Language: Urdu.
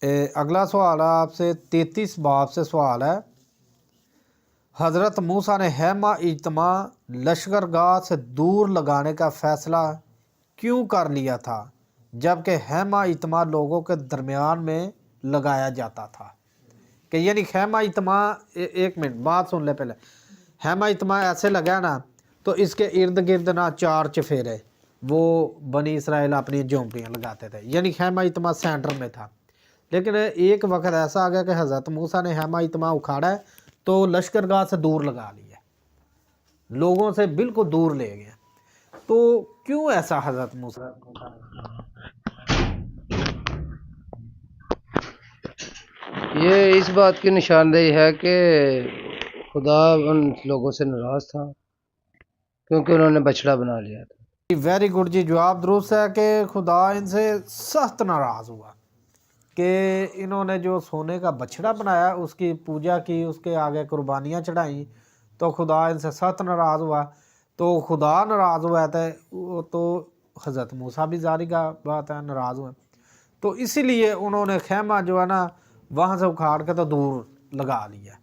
اگلا سوال ہے آپ سے 33 باب سے سوال ہے، حضرت موسیٰ نے خیمہ اجتماع لشکرگاہ سے دور لگانے کا فیصلہ کیوں کر لیا تھا جبکہ خیمہ اجتماع لوگوں کے درمیان میں لگایا جاتا تھا؟ کہ یعنی خیمہ اجتماع، ایک منٹ بات سن لے پہلے، خیمہ اجتماع ایسے لگا نا تو اس کے ارد گرد نا 4 چفیرے وہ بنی اسرائیل اپنی جھونپڑیاں لگاتے تھے، یعنی خیمہ اجتماع سینٹر میں تھا۔ لیکن ایک وقت ایسا آ گیا کہ حضرت موسیٰ نے خیمہ اجتماع اکھاڑا ہے تو لشکرگاہ سے دور لگا لیا، لوگوں سے بالکل دور لے گیا۔ تو کیوں ایسا حضرت موسیٰ یہ اس بات کی نشاندہی ہے کہ خدا ان لوگوں سے ناراض تھا کیونکہ انہوں نے بچڑا بنا لیا تھا۔ ویری گڈ جی، جواب درست ہے کہ خدا ان سے سخت ناراض ہوا کہ انہوں نے جو سونے کا بچڑا بنایا، اس کی پوجا کی، اس کے آگے قربانیاں چڑھائیں، تو خدا ان سے سخت ناراض ہوا۔ تو خدا ناراض ہوا تو حضرت موسیٰ بھی ظاہر کا بات ہے ناراض ہوئے، تو اسی لیے انہوں نے خیمہ جو ہے نا وہاں سے اکھاڑ کے تو دور لگا لیا۔